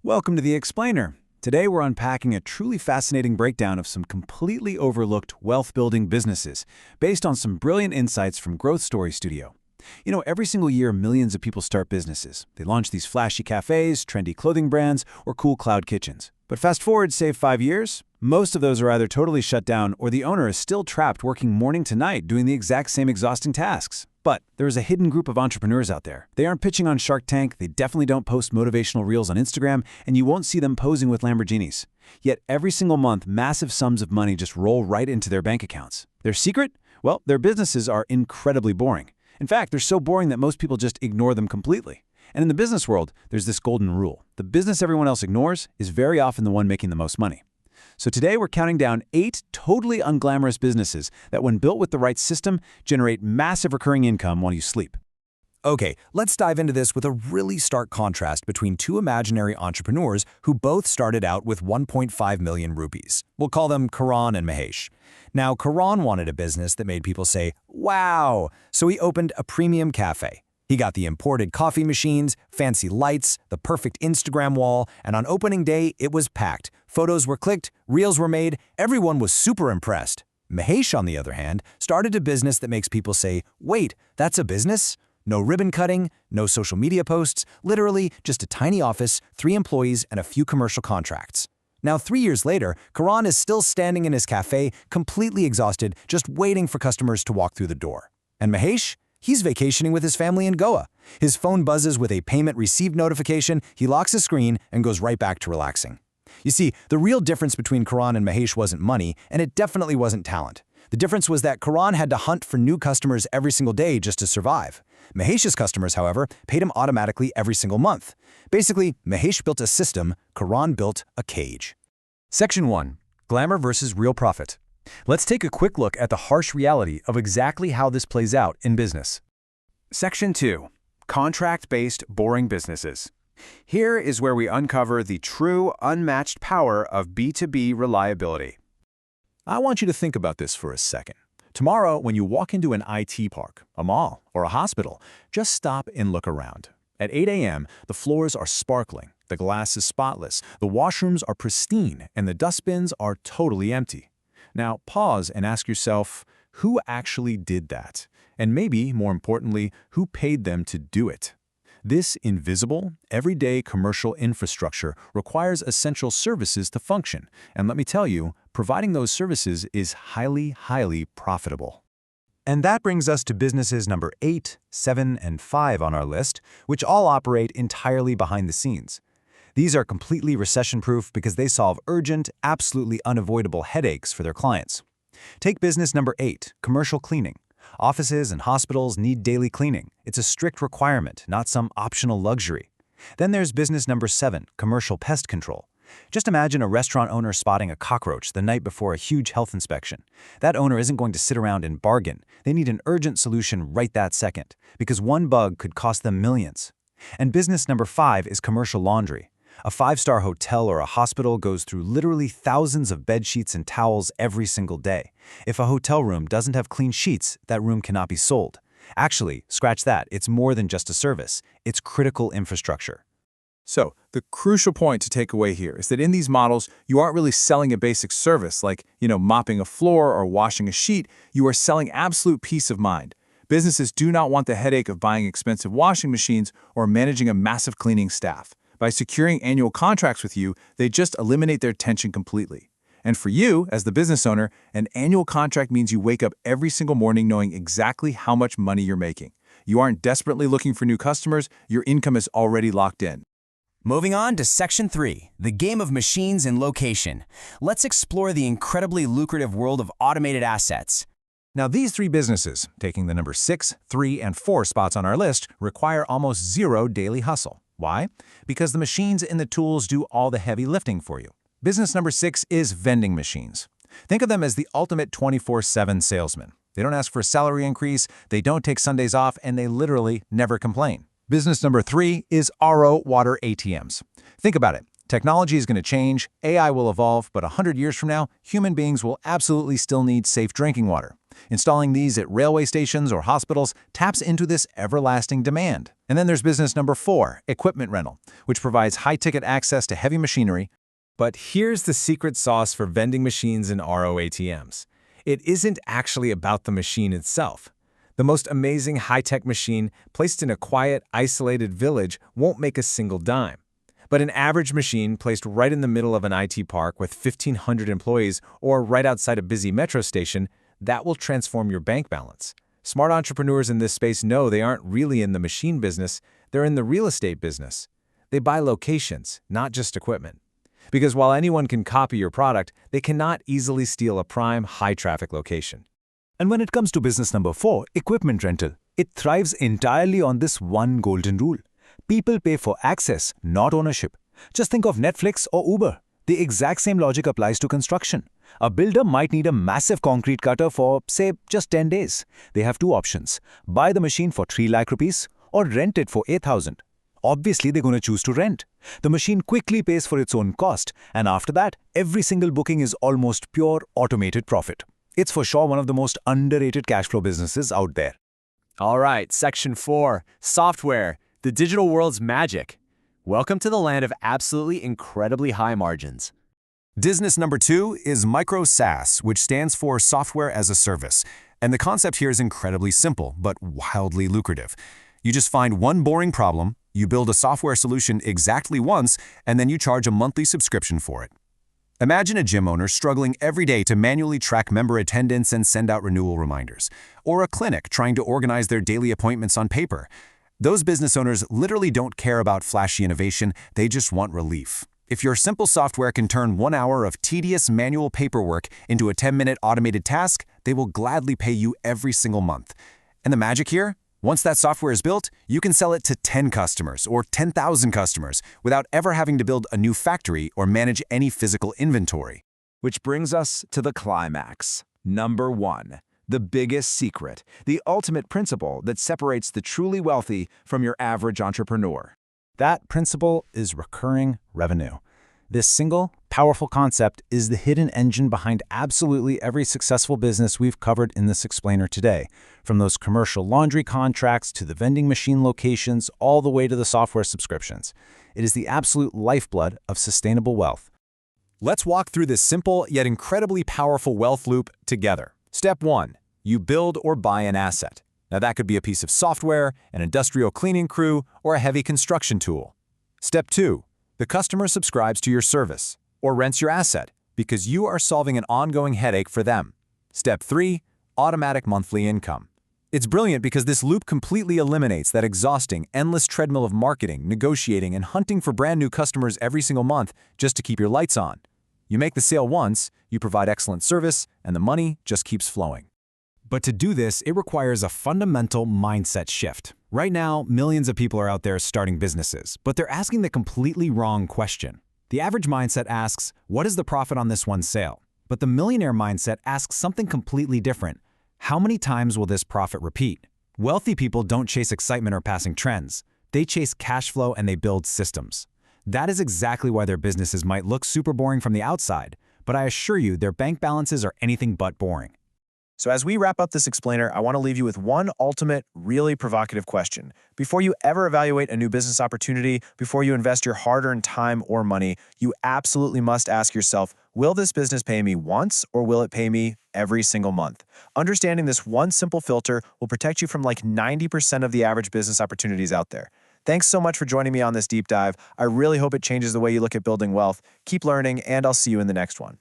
Welcome to The Explainer. Today we're unpacking a truly fascinating breakdown of some completely overlooked wealth-building businesses based on some brilliant insights from Growth Story Studio. Every single year millions of people start businesses. They launch these flashy cafes, trendy clothing brands, or cool cloud kitchens. But fast forward, say 5 years, most of those are either totally shut down or the owner is still trapped working morning to night doing the exact same exhausting tasks. But there is a hidden group of entrepreneurs out there. They aren't pitching on Shark Tank, they definitely don't post motivational reels on Instagram, and you won't see them posing with Lamborghinis. Yet every single month, massive sums of money just roll right into their bank accounts. Their secret? Well, their businesses are incredibly boring. In fact, they're so boring that most people just ignore them completely. And in the business world, there's this golden rule. The business everyone else ignores is very often the one making the most money. So today we're counting down 8 totally unglamorous businesses that, when built with the right system, generate massive recurring income while you sleep. Okay, let's dive into this with a really stark contrast between two imaginary entrepreneurs who both started out with 1.5 million rupees. We'll call them Karan and Mahesh. Now, Karan wanted a business that made people say, wow, so he opened a premium cafe. He got the imported coffee machines, fancy lights, the perfect Instagram wall, and on opening day, it was packed. Photos were clicked, reels were made, everyone was super impressed. Mahesh, on the other hand, started a business that makes people say, wait, that's a business? No ribbon cutting, no social media posts, literally just a tiny office, 3 employees, and a few commercial contracts. Now, 3 years later, Karan is still standing in his cafe, completely exhausted, just waiting for customers to walk through the door. And Mahesh? He's vacationing with his family in Goa. His phone buzzes with a payment received notification, he locks his screen, and goes right back to relaxing. You see, the real difference between Karan and Mahesh wasn't money, and it definitely wasn't talent. The difference was that Karan had to hunt for new customers every single day just to survive. Mahesh's customers, however, paid him automatically every single month. Basically, Mahesh built a system, Karan built a cage. Section 1. Glamour versus real profit. Let's take a quick look at the harsh reality of exactly how this plays out in business. Section 2. Contract-based boring businesses. Here is where we uncover the true, unmatched power of B2B reliability. I want you to think about this for a second. Tomorrow, when you walk into an IT park, a mall, or a hospital, just stop and look around. At 8 a.m., the floors are sparkling, the glass is spotless, the washrooms are pristine, and the dustbins are totally empty. Now, pause and ask yourself, who actually did that? And maybe, more importantly, who paid them to do it? This invisible, everyday commercial infrastructure requires essential services to function. And let me tell you, providing those services is highly, highly profitable. And that brings us to businesses number 8, 7, and 5 on our list, which all operate entirely behind the scenes. These are completely recession-proof because they solve urgent, absolutely unavoidable headaches for their clients. Take business number 8, commercial cleaning. Offices and hospitals need daily cleaning. It's a strict requirement, not some optional luxury. Then there's business number 7, commercial pest control. Just imagine a restaurant owner spotting a cockroach the night before a huge health inspection. That owner isn't going to sit around and bargain. They need an urgent solution right that second, because one bug could cost them millions. And business number 5 is commercial laundry. A 5-star hotel or a hospital goes through literally thousands of bed sheets and towels every single day. If a hotel room doesn't have clean sheets, that room cannot be sold. Actually, scratch that, it's more than just a service. It's critical infrastructure. So, the crucial point to take away here is that in these models, you aren't really selling a basic service like, mopping a floor or washing a sheet. You are selling absolute peace of mind. Businesses do not want the headache of buying expensive washing machines or managing a massive cleaning staff. By securing annual contracts with you, they just eliminate their tension completely. And for you, as the business owner, an annual contract means you wake up every single morning knowing exactly how much money you're making. You aren't desperately looking for new customers, your income is already locked in. Moving on to Section 3, the game of machines and location. Let's explore the incredibly lucrative world of automated assets. Now, these 3 businesses, taking the number 6, 3, and 4 spots on our list, require almost zero daily hustle. Why? Because the machines and the tools do all the heavy lifting for you. Business number 6 is vending machines. Think of them as the ultimate 24/7 salesman. They don't ask for a salary increase, they don't take Sundays off, and they literally never complain. Business number 3 is RO water ATMs. Think about it. Technology is going to change, AI will evolve, but 100 years from now, human beings will absolutely still need safe drinking water. Installing these at railway stations or hospitals taps into this everlasting demand. And then there's business number 4, equipment rental, which provides high-ticket access to heavy machinery. But here's the secret sauce for vending machines and ROATMs. It isn't actually about the machine itself. The most amazing high-tech machine placed in a quiet, isolated village won't make a single dime. But an average machine placed right in the middle of an IT park with 1,500 employees or right outside a busy metro station, that will transform your bank balance. Smart entrepreneurs in this space know they aren't really in the machine business, they're in the real estate business. They buy locations, not just equipment. Because while anyone can copy your product, they cannot easily steal a prime, high-traffic location. And when it comes to business number 4, equipment rental, it thrives entirely on this one golden rule. People pay for access, not ownership. Just think of Netflix or Uber. The exact same logic applies to construction. A builder might need a massive concrete cutter for, say, just 10 days. They have two options: buy the machine for 3 lakh rupees or rent it for 8,000. Obviously, they're going to choose to rent. The machine quickly pays for its own cost, and after that, every single booking is almost pure automated profit. It's for sure one of the most underrated cash flow businesses out there. All right, Section 4, Software, the digital world's magic. Welcome to the land of absolutely incredibly high margins. Business number 2 is Micro SaaS, which stands for Software as a Service. And the concept here is incredibly simple, but wildly lucrative. You just find one boring problem, you build a software solution exactly once, and then you charge a monthly subscription for it. Imagine a gym owner struggling every day to manually track member attendance and send out renewal reminders, or a clinic trying to organize their daily appointments on paper. Those business owners literally don't care about flashy innovation, they just want relief. If your simple software can turn 1 hour of tedious manual paperwork into a 10-minute automated task, they will gladly pay you every single month. And the magic here? Once that software is built, you can sell it to 10 customers or 10,000 customers without ever having to build a new factory or manage any physical inventory. Which brings us to the climax. Number 1. The biggest secret, the ultimate principle that separates the truly wealthy from your average entrepreneur. That principle is recurring revenue. This single, powerful concept is the hidden engine behind absolutely every successful business we've covered in this explainer today, from those commercial laundry contracts to the vending machine locations, all the way to the software subscriptions. It is the absolute lifeblood of sustainable wealth. Let's walk through this simple yet incredibly powerful wealth loop together. Step 1. You build or buy an asset. Now that could be a piece of software, an industrial cleaning crew, or a heavy construction tool. Step 2. The customer subscribes to your service or rents your asset because you are solving an ongoing headache for them. Step 3. Automatic monthly income. It's brilliant because this loop completely eliminates that exhausting, endless treadmill of marketing, negotiating, and hunting for brand new customers every single month just to keep your lights on. You make the sale once, you provide excellent service, and the money just keeps flowing. But to do this, it requires a fundamental mindset shift. Right now, millions of people are out there starting businesses, but they're asking the completely wrong question. The average mindset asks, what is the profit on this one sale? But the millionaire mindset asks something completely different. How many times will this profit repeat? Wealthy people don't chase excitement or passing trends. They chase cash flow and they build systems. That is exactly why their businesses might look super boring from the outside, but I assure you their bank balances are anything but boring. So as we wrap up this explainer, I want to leave you with one ultimate, really provocative question. Before you ever evaluate a new business opportunity, before you invest your hard-earned time or money, you absolutely must ask yourself, will this business pay me once or will it pay me every single month? Understanding this one simple filter will protect you from like 90% of the average business opportunities out there. Thanks so much for joining me on this deep dive. I really hope it changes the way you look at building wealth. Keep learning, and I'll see you in the next one.